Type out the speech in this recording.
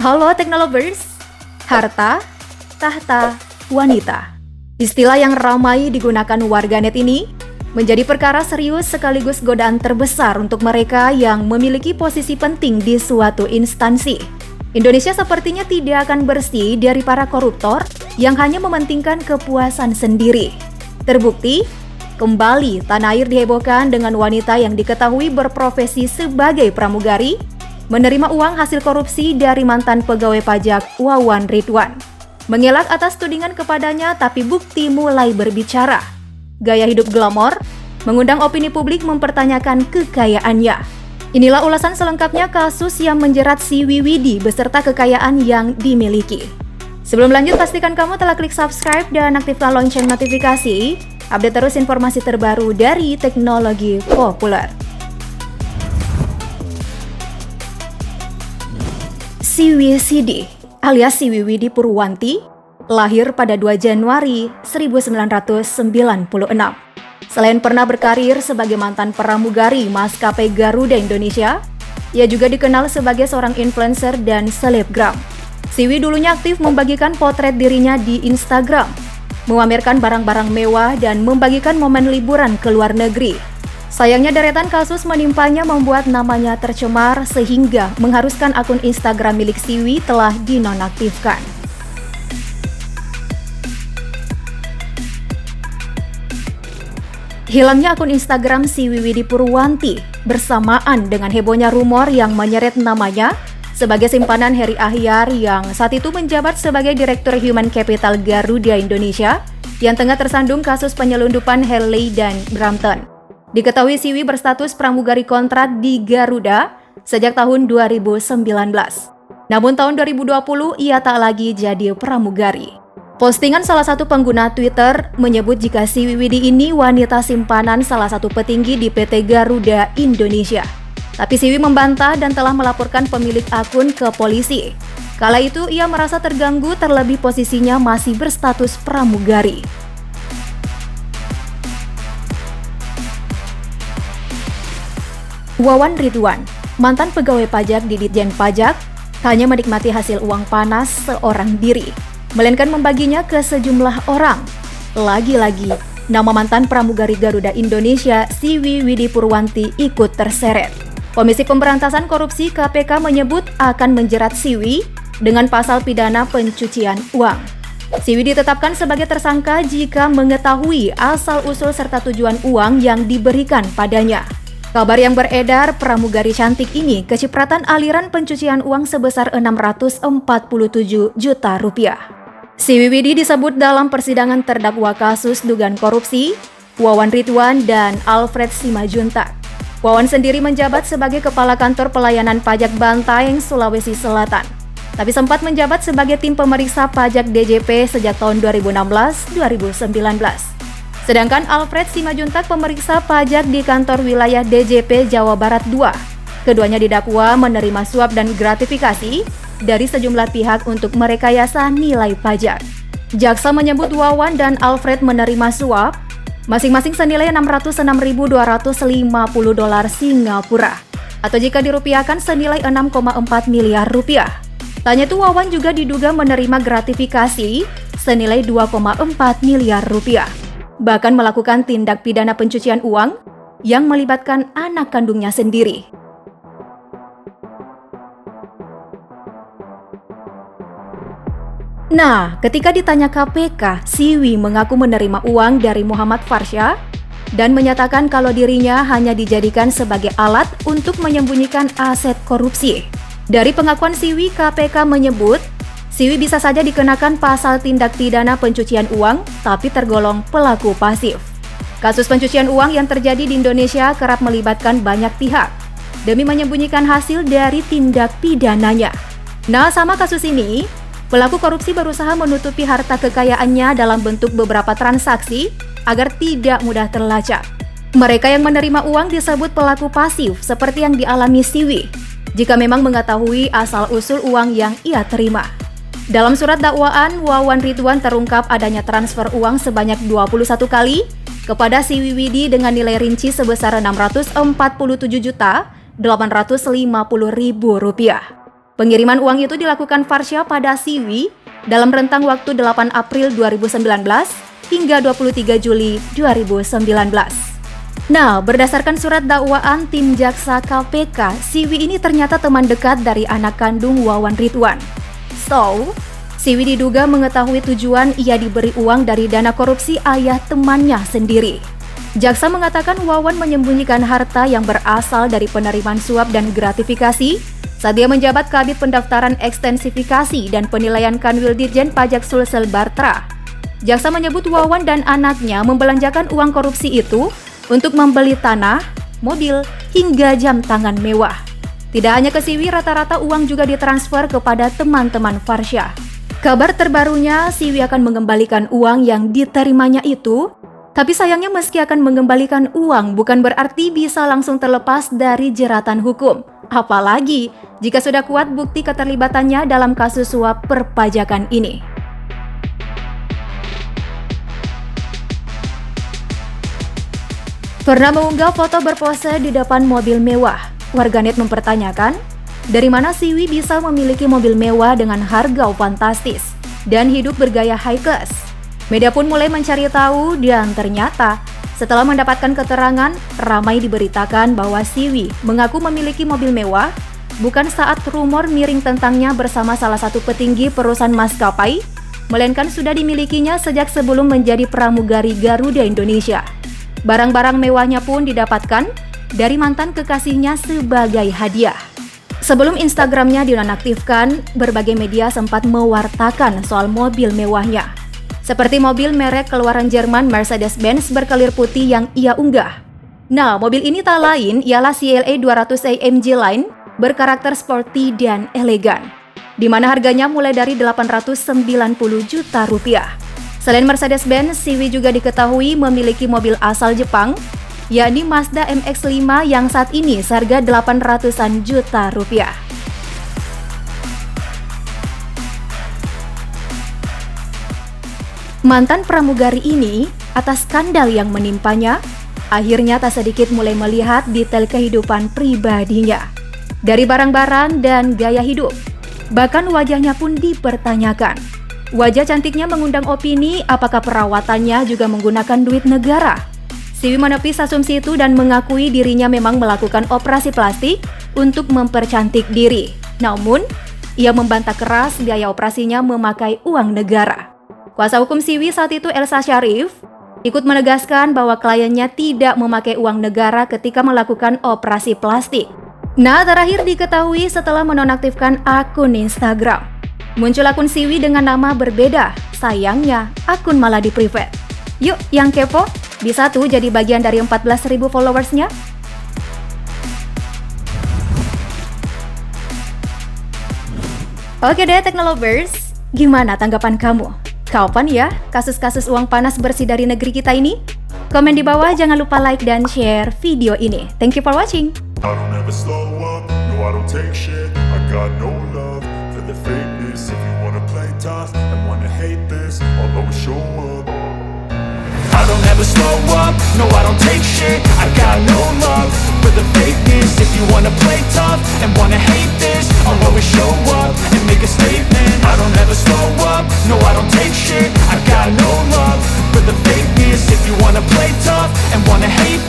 Halo Teknolovers, harta, tahta, wanita. Istilah yang ramai digunakan warganet ini menjadi perkara serius sekaligus godaan terbesar untuk mereka yang memiliki posisi penting di suatu instansi. Indonesia sepertinya tidak akan bersih dari para koruptor yang hanya mementingkan kepuasan sendiri. Terbukti, kembali tanah air dihebohkan dengan wanita yang diketahui berprofesi sebagai pramugari menerima uang hasil korupsi dari mantan pegawai pajak Wawan Ridwan. Mengelak atas tudingan kepadanya, tapi bukti mulai berbicara. Gaya hidup glamor mengundang opini publik mempertanyakan kekayaannya. Inilah ulasan selengkapnya kasus yang menjerat si Wiwidi beserta kekayaan yang dimiliki. Sebelum lanjut, pastikan kamu telah klik subscribe dan aktifkan lonceng notifikasi. Update terus informasi terbaru dari teknologi populer. Si Wisidi alias si Wiwidi Purwanti lahir pada 2 Januari 1996. Selain pernah berkarir sebagai mantan pramugari maskapai Garuda Indonesia, ia juga dikenal sebagai seorang influencer dan selebgram. Siwi dulunya aktif membagikan potret dirinya di Instagram, memamerkan barang-barang mewah dan membagikan momen liburan ke luar negeri. Sayangnya deretan kasus menimpanya membuat namanya tercemar sehingga mengharuskan akun Instagram milik Siwi telah dinonaktifkan. Hilangnya akun Instagram si Wiwidi Purwanti bersamaan dengan hebohnya rumor yang menyeret namanya sebagai simpanan Heri Ahyar yang saat itu menjabat sebagai Direktur Human Capital Garuda Indonesia yang tengah tersandung kasus penyelundupan Harley dan Brampton. Diketahui Siwi berstatus pramugari kontrak di Garuda sejak tahun 2019. Namun tahun 2020 ia tak lagi jadi pramugari. Postingan salah satu pengguna Twitter menyebut jika si Wiwidi ini wanita simpanan salah satu petinggi di PT Garuda Indonesia. Tapi Siwi membantah dan telah melaporkan pemilik akun ke polisi. Kala itu ia merasa terganggu terlebih posisinya masih berstatus pramugari. Wawan Ridwan, mantan pegawai pajak di Ditjen Pajak, hanya menikmati hasil uang panas seorang diri, melainkan membaginya ke sejumlah orang. Lagi-lagi, nama mantan pramugari Garuda Indonesia, si Wiwidi Purwanti, ikut terseret. Komisi Pemberantasan Korupsi KPK menyebut akan menjerat Siwi dengan pasal pidana pencucian uang. Siwi ditetapkan sebagai tersangka jika mengetahui asal-usul serta tujuan uang yang diberikan padanya. Kabar yang beredar, pramugari cantik ini kecipratan aliran pencucian uang sebesar 647 juta rupiah. Si Wiwidi disebut dalam persidangan terdakwa kasus dugaan korupsi, Wawan Ridwan dan Alfred Simajuntak. Wawan sendiri menjabat sebagai Kepala Kantor Pelayanan Pajak Bantaeng, Sulawesi Selatan. Tapi sempat menjabat sebagai tim pemeriksa pajak DJP sejak tahun 2016-2019. Sedangkan Alfred Simajuntak pemeriksa pajak di kantor wilayah DJP Jawa Barat II. Keduanya didakwa menerima suap dan gratifikasi dari sejumlah pihak untuk merekayasa nilai pajak. Jaksa menyebut Wawan dan Alfred menerima suap masing-masing senilai $606.250 Singapura atau jika dirupiahkan senilai 6,4 miliar rupiah. Tanya itu Wawan juga diduga menerima gratifikasi senilai 2,4 miliar rupiah. Bahkan melakukan tindak pidana pencucian uang yang melibatkan anak kandungnya sendiri. Nah, ketika ditanya KPK, Siwi mengaku menerima uang dari Muhammad Farsya dan menyatakan kalau dirinya hanya dijadikan sebagai alat untuk menyembunyikan aset korupsi. Dari pengakuan Siwi, KPK menyebut Siwi bisa saja dikenakan pasal tindak pidana pencucian uang, tapi tergolong pelaku pasif. Kasus pencucian uang yang terjadi di Indonesia kerap melibatkan banyak pihak demi menyembunyikan hasil dari tindak pidananya. Nah, sama kasus ini, pelaku korupsi berusaha menutupi harta kekayaannya dalam bentuk beberapa transaksi agar tidak mudah terlacak. Mereka yang menerima uang disebut pelaku pasif seperti yang dialami Siwi, jika memang mengetahui asal-usul uang yang ia terima. Dalam surat dakwaan, Wawan Ridwan terungkap adanya transfer uang sebanyak 21 kali kepada si Wiwidi dengan nilai rinci sebesar Rp647.850.000. Pengiriman uang itu dilakukan Farsha pada Siwi dalam rentang waktu 8 April 2019 hingga 23 Juli 2019. Nah, berdasarkan surat dakwaan tim jaksa KPK, Siwi ini ternyata teman dekat dari anak kandung Wawan Ridwan. So, Siwi diduga mengetahui tujuan ia diberi uang dari dana korupsi ayah temannya sendiri. Jaksa mengatakan Wawan menyembunyikan harta yang berasal dari penerimaan suap dan gratifikasi saat dia menjabat Kabid Pendaftaran Ekstensifikasi dan Penilaian Kanwil Dirjen Pajak Sulsel Bartra. Jaksa menyebut Wawan dan anaknya membelanjakan uang korupsi itu untuk membeli tanah, mobil, hingga jam tangan mewah. Tidak hanya ke Siwi, rata-rata uang juga ditransfer kepada teman-teman Farsha. Kabar terbarunya, Siwi akan mengembalikan uang yang diterimanya itu. Tapi sayangnya meski akan mengembalikan uang bukan berarti bisa langsung terlepas dari jeratan hukum. Apalagi jika sudah kuat bukti keterlibatannya dalam kasus suap perpajakan ini. Pernah mengunggah foto berpose di depan mobil mewah. Warganet mempertanyakan, dari mana Siwi bisa memiliki mobil mewah dengan harga fantastis dan hidup bergaya high class? Media pun mulai mencari tahu dan ternyata setelah mendapatkan keterangan, ramai diberitakan bahwa Siwi mengaku memiliki mobil mewah bukan saat rumor miring tentangnya bersama salah satu petinggi perusahaan maskapai, melainkan sudah dimilikinya sejak sebelum menjadi pramugari Garuda Indonesia. Barang-barang mewahnya pun didapatkan dari mantan kekasihnya sebagai hadiah. Sebelum Instagramnya dinonaktifkan, berbagai media sempat mewartakan soal mobil mewahnya. Seperti mobil merek keluaran Jerman Mercedes-Benz berkelir putih yang ia unggah. Nah, mobil ini tak lain ialah CLA 200 AMG Line berkarakter sporty dan elegan, di mana harganya mulai dari 890 juta rupiah. Selain Mercedes-Benz, Siwi juga diketahui memiliki mobil asal Jepang, yakni Mazda MX-5 yang saat ini seharga 800-an juta rupiah. Mantan pramugari ini, atas skandal yang menimpanya, akhirnya tak sedikit mulai melihat detail kehidupan pribadinya. Dari barang-barang dan gaya hidup, bahkan wajahnya pun dipertanyakan. Wajah cantiknya mengundang opini apakah perawatannya juga menggunakan duit negara. Siwi menepis asumsi itu dan mengakui dirinya memang melakukan operasi plastik untuk mempercantik diri. Namun, ia membantah keras biaya operasinya memakai uang negara. Kuasa hukum Siwi saat itu Elsa Syarif ikut menegaskan bahwa kliennya tidak memakai uang negara ketika melakukan operasi plastik. Nah, terakhir diketahui setelah menonaktifkan akun Instagram. Muncul akun Siwi dengan nama berbeda, sayangnya akun malah di-private. Yuk, yang kepo, bisa tuh jadi bagian dari 14.000 followersnya. Oke deh Teknolovers, gimana tanggapan kamu? Kapan ya kasus-kasus uang panas bersih dari negeri kita ini? Komen di bawah, jangan lupa like dan share video ini. Thank you for watching. I don't ever slow up, no I don't take shit. I got no love for the fakeness. If you wanna play tough and wanna hate this, I'll always show up. I don't ever slow up, no I don't take shit. I got no love for the fakeness. If you wanna play tough and wanna hate this, I'll always show up and make a statement. I don't ever slow up, no I don't take shit. I got no love for the fakeness. If you wanna play tough and wanna hate